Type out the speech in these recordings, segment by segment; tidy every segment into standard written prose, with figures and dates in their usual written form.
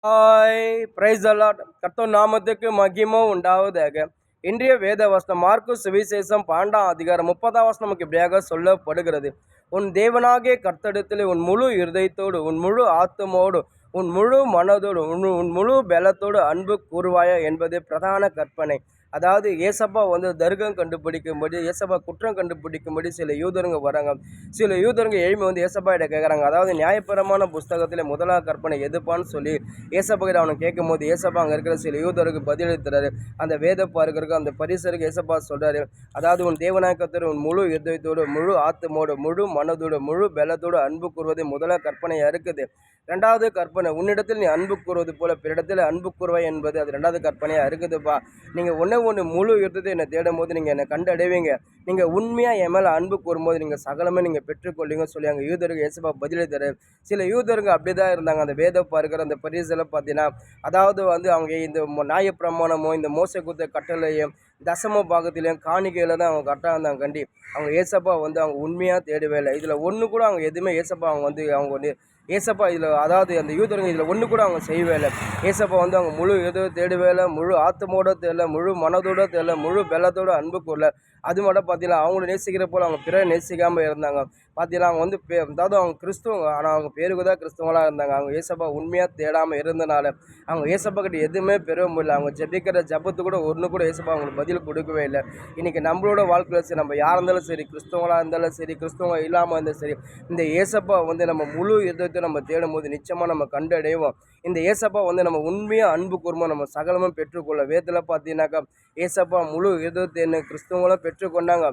Hi price allot கர்த்தர் நாமத்துக்கு மகிமை உண்டாவதாக. இன்றைய வேத வசனம் மார்க்கு சுவிசேஷம் 12ஆம் அதிகாரம் 30ஆம் வசனம் நமக்கு இப்படியாக சொல்லப்படுகிறது. உன் தேவனாகிய கர்த்தரிடத்தில் உன் முழு இருதயத்தோடு, உன் முழு ஆத்துமோடு, உன் முழு மனதோடு, உன் முழு பலத்தோடு அன்பு கூறுவாயா என்பது பிரதான கற்பனை. அதாவது ஏசப்பா வந்து தர்க்கம் கண்டுபிடிக்கும்படி, ஏசப்பா குற்றம் கண்டுபிடிக்கும்படி சில யூதருங்க வராங்க. சில யூதருங்க எழும்பி வந்து ஏசப்பா கிட்ட கேட்குறாங்க. அதாவது நியாயப்பிரமாண புஸ்தகத்தில் முதலாம் கற்பனை எதுப்பான்னு சொல்லி ஏசப்பா கிட்ட அவனை கேட்கும் போது ஏசப்பா அங்கே இருக்கிற சில யூதருக்கு பதிலளித்துறாரு. அந்த வேத பார்க்கறதுக்கு அந்த பரிசருக்கு ஏசப்பா சொல்றாரு, அதாவது உன் தேவநாயகத்தோடு உன் முழு இதயத்தோடு, முழு ஆத்துமோடு, முழு மனதோடு, முழு பலத்தோடு அன்பு கூறுவது முதலாம் கற்பனையா இருக்குது. ரெண்டாவது கற்பனை, உன்னிடத்தில் நீ அன்பு கூறுவது போல பிறஇடத்தில் அன்பு கூறுவாய் என்பது அது ரெண்டாவது கற்பனையாக இருக்குதுப்பா. நீங்கள் ஒன்று முழு யுத்தத்தை என்னை தேடும் போது நீங்கள் என்னை கண்டடைவீங்க. நீங்கள் உண்மையாக என் மேலே அன்பு கூறும்போது நீங்கள் சகலமே நீங்கள் பெற்றுக்கொள்வீங்க சொல்லி அங்கே யூதருக்கு ஏசப்பா பதிலளித்தாரு. சில யூதருங்க அப்படி தான் இருந்தாங்க. அந்த வேத பார்க்கிற அந்த பரிசில் பார்த்தீங்கன்னா, அதாவது வந்து அவங்க இந்த நியாயப்பிரமாணமோ இந்த மோசகுத்த கட்டளையும் தசம பாகத்திலையும் காணிக்கையில் தான் அவங்க கரெக்டாக இருந்தாங்க. கண்டி அவங்க ஏசப்பா வந்து அவங்க உண்மையாக தேடவே இல்லை. இதில் ஒன்று கூட அவங்க எதுவுமே ஏசப்பா அவங்க வந்து ஏசப்பா இதில், அதாவது அந்த யூதருங்க இதில் ஒன்று கூட அவங்க செய்யவே இல்லை. ஏசப்பா வந்து அவங்க முழு எதுவும் தேடவே இல்லை, முழு ஆத்தமோட தேடல, முழு மனதோட தேடல, முழு பலத்தோட அன்பு கூறல. அது மட்டும் பார்த்தீங்கன்னா அவங்கள நேசிக்கிற போல் அவங்க பிறரை நேசிக்காமல் இருந்தாங்க. பார்த்தீங்கன்னா அவங்க வந்து அதாவது அவங்க கிறிஸ்துவங்க, ஆனால் அவங்க பேருக்கு தான் கிறிஸ்துவங்களாக இருந்தாங்க. அவங்க ஏசப்பா உண்மையாக தேடாமல் இருந்தனால அவங்க ஏசப்பா கிட்ட எதுவுமே பெற முடியல. அவங்க ஜெபிக்கிற ஜபத்து கூட ஒன்று கூட ஏசப்பா அவங்களுக்கு பதில் கொடுக்கவே இல்லை. இன்றைக்கி நம்மளோட வாழ்க்கையில் சரி, நம்ம யாராக இருந்தாலும் சரி, கிறிஸ்துவங்களாக இருந்தாலும் சரி, கிறிஸ்துவங்க இல்லாமல் இருந்தாலும் சரி, இந்த ஏசப்பா வந்து நம்ம முழு இதயத்தை நம்ம தேடும் போது நிச்சயமாக நம்ம கண்டடைவோம். இந்த ஏசப்பா வந்து நம்ம உண்மையாக அன்பு கூறும்போது நம்ம சகலமும் பெற்றுக்கொள்ள. வேதத்தில் பார்த்தீங்கன்னாக்கா ஏசப்பா முழு இதயத்தை என்ன கிறிஸ்துவங்களும் பெற்றுக்கொண்டாங்க.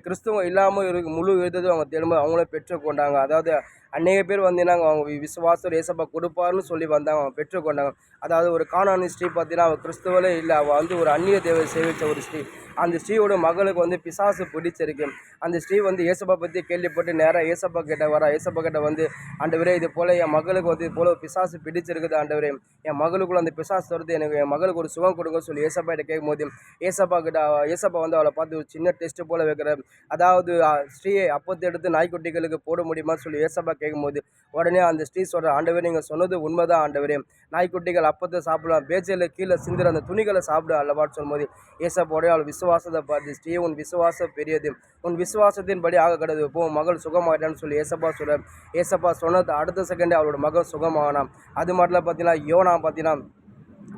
கிறிஸ்துவம் இல்லாமல் முழு இதயத்தை அவங்க தேடும்போது அவங்களும் பெற்றுக்கொண்டாங்க. அதாவது அநேக பேர் வந்தீங்கன்னா அவங்க விசுவாசம் ஏசப்பா கொடுப்பாருன்னு சொல்லி வந்தாங்க, அவங்க பெற்றுக்கொண்டாங்க. அதாவது ஒரு கானானி ஸ்ரீ பார்த்தீங்கன்னா அவள் கிறிஸ்துவலே இல்லை, அவள் வந்து ஒரு அந்நிய தேவை சேவித்த ஒரு ஸ்ரீ. அந்த ஸ்ரீயோட மகளுக்கு வந்து பிசாசு பிடிச்சிருக்கு. அந்த ஸ்ரீ வந்து ஏசப்பா பற்றி கேள்விப்பட்டு நேராக ஏசப்பா கிட்ட வரா. ஏசப்பா கிட்ட வந்து, ஆண்டவரே இது போல் என் மகளுக்கு வந்து இது போல் பிசாசு பிடிச்சிருக்குது ஆண்டவரே, என் மகளுக்குள்ள அந்த பிசாசு வருது, எனக்கு என் மகளுக்கு ஒரு சுகம் கொடுங்க சொல்லி ஏசப்பா கிட்ட கேட்கும்போது ஏசப்பா வந்து அவளை பார்த்து ஒரு சின்ன டெஸ்ட் போல் வைக்கிறார். அதாவது ஸ்ரீயை அப்பத்தை எடுத்து நாய்க்குட்டிகளுக்கு போட முடியுமான்னு சொல்லி ஏசப்பா கேட்கும்போது உடனே அந்த ஸ்ரீ சொல்கிற, ஆண்டவரே நீங்கள் சொன்னது உண்மைதான் ஆண்டவரே, நாய்க்குட்டிகள் அப்பத்தை சாப்பிடலாம், பேச்சையில் கீழே சிந்துற அந்த துணிகளை சாப்பிட அல்லவான்னு சொல்லும்போது ஏசப்பா உடனே அவள் விசுவாசத்தை பார்த்து, ஸ்ரீ உன் விசுவாசம் பெரியது, உன் விசுவாசத்தின்படி ஆக கிடையாது, இப்போ மகள் சுகமாயிட்டான்னு சொல்லி ஏசப்பா சொல்கிறார். ஏசப்பா சொன்னது அடுத்த செகண்டே அவளோட மகள் சுகமாகலாம். அது மட்டும் பார்த்தீங்கன்னா யோனா பார்த்தீங்கன்னா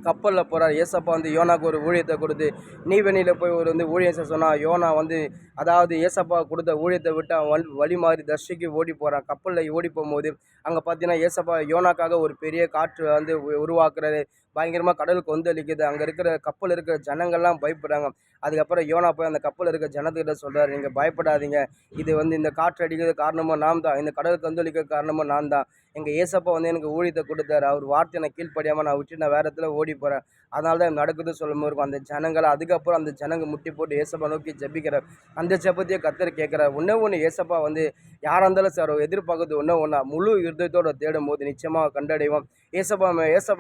கப்பலில் போகிறார். ஏசப்பா வந்து யோனாவுக்கு ஒரு ஊழியத்தை கொடுத்து நீவெளியில் போய் ஒரு வந்து ஊழியம் செய்ய சொன்னால் யோனா வந்து, அதாவது ஏசப்பா கொடுத்த ஊழியத்தை விட்டு அவன் வழி மாறி தர்ஷிக்கு ஓடி போகிறான். கப்பலில் ஓடி போகும்போது அங்கே பார்த்தீங்கன்னா ஏசப்பா யோனாக்காக ஒரு பெரிய காற்று வந்து உருவாக்குறாரு. பயங்கரமாக கடல் கொந்தளிக்குது. அங்கே இருக்கிற கப்பல் இருக்கிற ஜனங்கள்லாம் பயப்படுறாங்க. அதுக்கப்புறம் யோனா போய் அந்த கப்பல் இருக்கிற ஜனத்துக்கிட்ட சொல்கிறார், நீங்கள் பயப்படாதீங்க, இது வந்து இந்த காற்று அடிக்கிறது காரணமாக நான் தான், இந்த கடல் கொந்தளிக்க காரணமாக நான் தான், எங்கள் ஏசப்பா வந்து எனக்கு ஊழியத்தை கொடுத்தாரு, அவர் வார்த்தையை நான் கீழ்ப்படியாமல் நான் விட்டு நான் வேறு இடத்துல ஓடி போகிறேன், அதனால தான் நடக்குது சொல்லும் போது இருக்கும் அந்த ஜனங்களை. அதுக்கப்புறம் அந்த ஜனங்க முட்டி போட்டு ஏசப்பா நோக்கி ஜெபிக்கிறார். அந்த ஜெபத்தையே கர்த்தர் கேட்குறார். ஒன்று ஏசப்பா வந்து யாராக இருந்தாலும் சார் எதிர்பார்க்குறது ஒன்றா முழு இருதயத்தோடு தேடும் போது நிச்சயமாக கண்டடைவோம். ஏசப்பா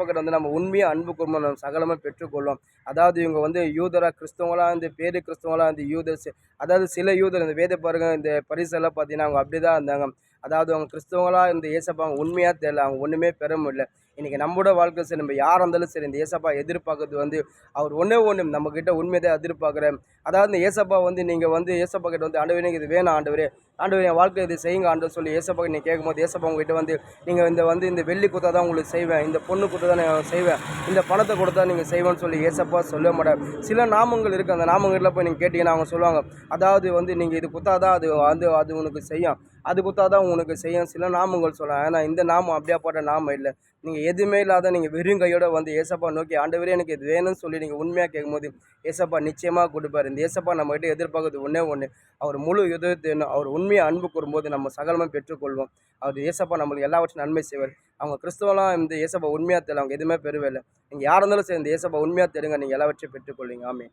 கிட்ட வந்து நம்ம உண்மையாக அன்பு குடும்பம் நம்ம சகலமாக பெற்றுக்கொள்வோம். அதாவது இவங்க வந்து யூதராக கிறிஸ்தவங்களாக இந்த பேர் கிறிஸ்தவங்களாக இந்த யூதர்ஸ், அதாவது சில யூதர் இந்த வேத பாருங்க இந்த பரிசெல்லாம் பார்த்தீங்கன்னா அவங்க அப்படி தான் இருந்தாங்க. அதாவது அவங்க கிறிஸ்தவங்களாக இந்த ஏசப்பா அவங்க உண்மையாக தெரியல, அவங்க ஒன்றுமே பெற முடியல. இன்றைக்கி நம்மளோட வாழ்க்கை சரி, நம்ம யாராக இருந்தாலும் சரி, இந்த ஏசப்பா எதிர்பார்க்கறது வந்து அவர் ஒன்று நம்மக்கிட்ட உண்மையை தான் எதிர்பார்க்குறேன். அதாவது இந்த ஏசப்பா வந்து நீங்கள் வந்து ஏசப்பா கிட்ட வந்து, ஆண்டவரே இது வேணும் ஆண்டவரே, ஆண்டவரே என் வாழ்க்கை இது செய்யுங்க ஆண்டவர் சொல்லி ஏசப்பா நீங்கள் கேட்கும்போது ஏசப்பா உங்ககிட்ட வந்து, நீங்கள் இந்த வெள்ளி கொடுத்தா தான் உங்களுக்கு செய்வேன், இந்த பொண்ணு கொடுத்தா தான் நான் செய்வேன், இந்த பணத்தை கொடுத்தா நீங்கள் செய்வேன்னு சொல்லி ஏசப்பா சொல்ல மாட்டார். சில நாமங்கள் இருக்குது, அந்த நாமங்களில் போய் நீங்கள் கேட்டிங்கன்னா அவங்க சொல்லுவாங்க, அதாவது வந்து நீங்கள் இது கொடுத்தா தான் அது உனக்கு செய்யும், அது கொடுத்தா தான் உனக்கு செய்யும், சில நாமங்கள் சொல்லலாம். ஆனால் இந்த நாமம் அப்படியாப்பட்ட நாமம் இல்லை. நீங்கள் எதுவுமே இல்லாத நீங்கள் வெறும் கையோடு வந்து ஏசப்பா நோக்கி, ஆண்டவரே எனக்கு இது வேணும்னு சொல்லி நீங்கள் உண்மையாக கேட்கும்போது ஏசப்பா நிச்சயமாக கொடுப்பார். இந்த ஏசப்பா நம்மகிட்ட எதிர்பார்க்குறது ஒன்று, அவர் முழு இதயத்தையும் அவர் உண்மையாக அன்பு கூறும்போது நம்ம சகலமாக பெற்றுக்கொள்வோம். அவர் ஏசப்பா நம்மளுக்கு எல்லாவற்றும் நன்மை செய்வார். அவங்க கிறிஸ்தவலாம் இந்த ஏசப்பா உண்மையாக தெரியல, அவங்க எதுவுமே பெறுவே இல்லை. நீங்கள் யாராக இருந்தாலும் சரி, இந்த ஏசப்பா உண்மையாக தெரியுங்க, நீங்கள் எல்லாவற்றையும் பெற்றுக்கொள்வீங்க. ஆமென்.